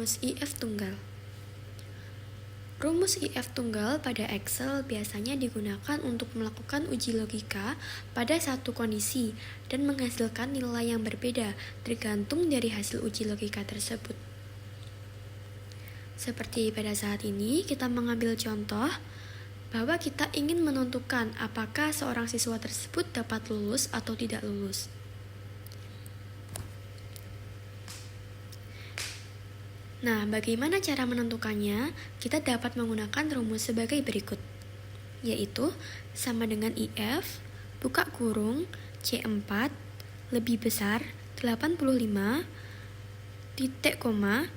Rumus IF tunggal. Rumus IF tunggal pada Excel biasanya digunakan untuk melakukan uji logika pada satu kondisi dan menghasilkan nilai yang berbeda tergantung dari hasil uji logika tersebut. Seperti pada saat ini, kita mengambil contoh bahwa kita ingin menentukan apakah seorang siswa tersebut dapat lulus atau tidak lulus. Nah, bagaimana cara menentukannya? Kita dapat menggunakan rumus sebagai berikut, yaitu sama dengan IF, buka kurung, C4, lebih besar, 85, titik koma,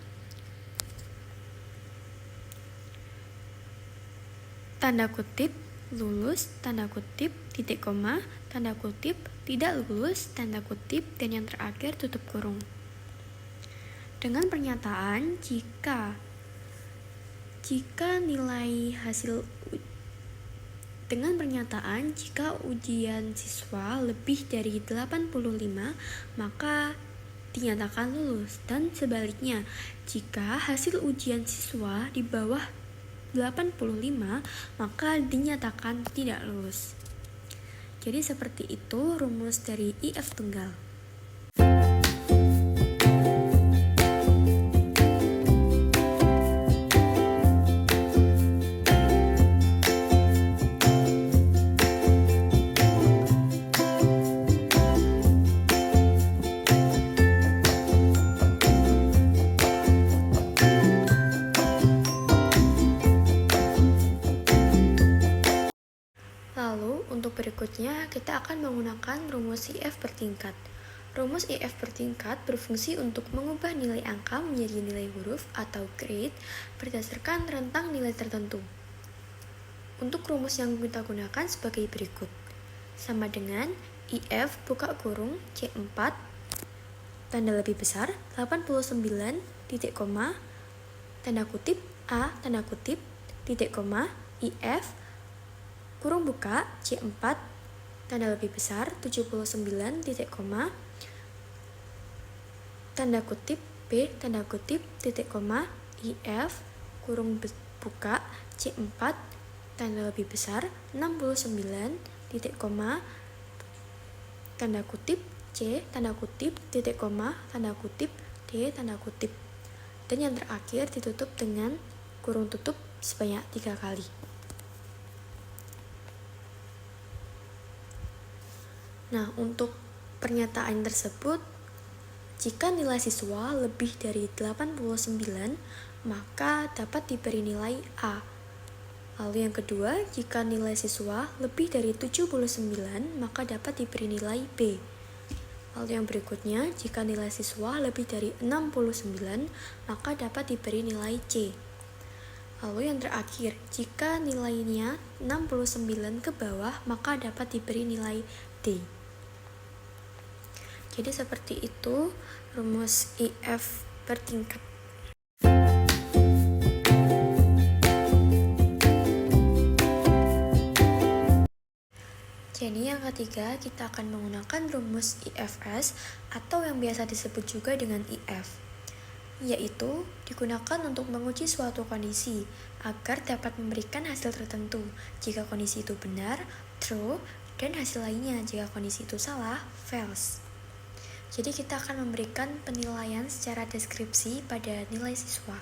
tanda kutip, lulus, tanda kutip, titik koma, tanda kutip, tidak lulus, tanda kutip, dan yang terakhir tutup kurung. Dengan pernyataan jika ujian siswa lebih dari 85 maka dinyatakan lulus, dan sebaliknya jika hasil ujian siswa di bawah 85 maka dinyatakan tidak lulus. Jadi seperti itu rumus dari IF tunggal. Lalu, untuk berikutnya, kita akan menggunakan rumus IF bertingkat. Rumus IF bertingkat berfungsi untuk mengubah nilai angka menjadi nilai huruf atau grade berdasarkan rentang nilai tertentu. Untuk rumus yang kita gunakan sebagai berikut. Sama dengan IF buka kurung C4 tanda lebih besar 89 titik koma tanda kutip A tanda kutip titik koma IF kurung buka C4 tanda lebih besar 79 titik koma tanda kutip B tanda kutip titik koma IF kurung buka C4 tanda lebih besar 69 titik koma tanda kutip C tanda kutip titik koma tanda kutip D tanda kutip, dan yang terakhir ditutup dengan kurung tutup sebanyak 3 kali. Nah, untuk pernyataan tersebut, jika nilai siswa lebih dari 89, maka dapat diberi nilai A. Lalu yang kedua, jika nilai siswa lebih dari 79, maka dapat diberi nilai B. Lalu yang berikutnya, jika nilai siswa lebih dari 69, maka dapat diberi nilai C. Lalu yang terakhir, jika nilainya 69 ke bawah, maka dapat diberi nilai D. Jadi seperti itu rumus IF bertingkat. Jadi yang ketiga, kita akan menggunakan rumus IFS atau yang biasa disebut juga dengan IF, yaitu digunakan untuk menguji suatu kondisi agar dapat memberikan hasil tertentu. Jika kondisi itu benar, true, dan hasil lainnya jika kondisi itu salah, false. Jadi kita akan memberikan penilaian secara deskripsi pada nilai siswa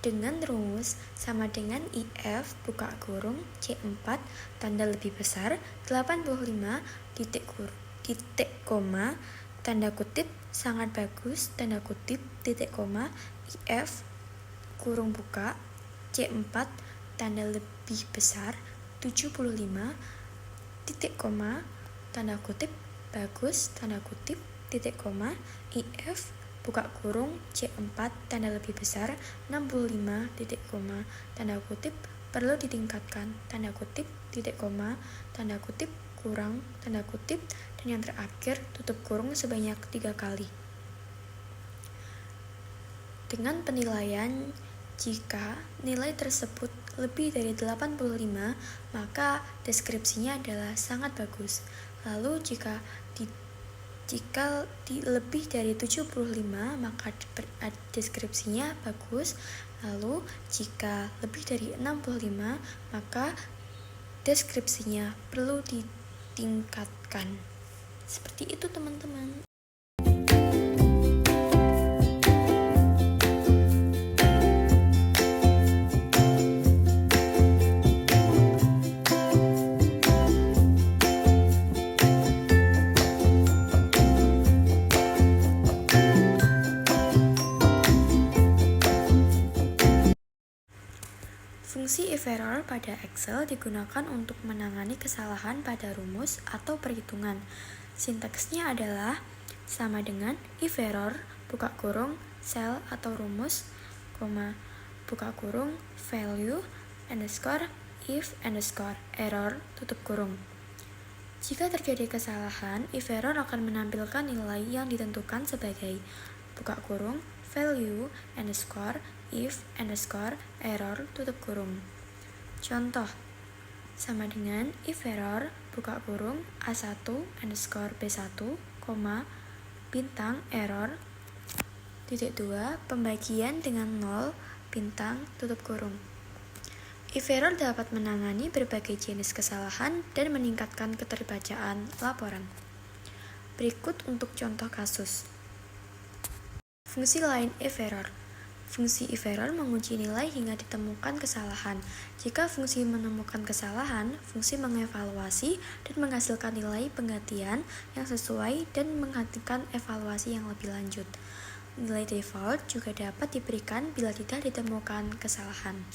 dengan rumus sama dengan IF buka kurung C4 tanda lebih besar 85 titik koma tanda kutip sangat bagus tanda kutip titik koma IF kurung buka C4 tanda lebih besar 75 titik koma tanda kutip bagus tanda kutip titik koma IF buka kurung C4 tanda lebih besar 65 titik koma tanda kutip perlu ditingkatkan tanda kutip titik koma tanda kutip kurang tanda kutip, dan yang terakhir tutup kurung sebanyak 3 kali. Dengan penilaian jika nilai tersebut lebih dari 85, maka deskripsinya adalah sangat bagus. Lalu jika Jika lebih dari 75, maka deskripsinya bagus. Lalu jika lebih dari 65, maka deskripsinya perlu ditingkatkan. Seperti itu teman-teman. Fungsi if error pada Excel digunakan untuk menangani kesalahan pada rumus atau perhitungan. Sintaksnya adalah sama dengan if error, buka kurung, sel atau rumus, buka kurung, value, underscore, if, underscore, error, tutup kurung. Jika terjadi kesalahan, if error akan menampilkan nilai yang ditentukan sebagai buka kurung, value, underscore, if, underscore, error, tutup kurung. Contoh, sama dengan if error, buka kurung, A1, underscore B1, bintang, error, titik 2, pembagian dengan 0, bintang, tutup kurung. If error dapat menangani berbagai jenis kesalahan dan meningkatkan keterbacaan laporan. Berikut untuk contoh kasus. Fungsi lain if error. Fungsi if error menguji nilai hingga ditemukan kesalahan. Jika fungsi menemukan kesalahan, fungsi mengevaluasi dan menghasilkan nilai penggantian yang sesuai dan menghentikan evaluasi yang lebih lanjut. Nilai default juga dapat diberikan bila tidak ditemukan kesalahan.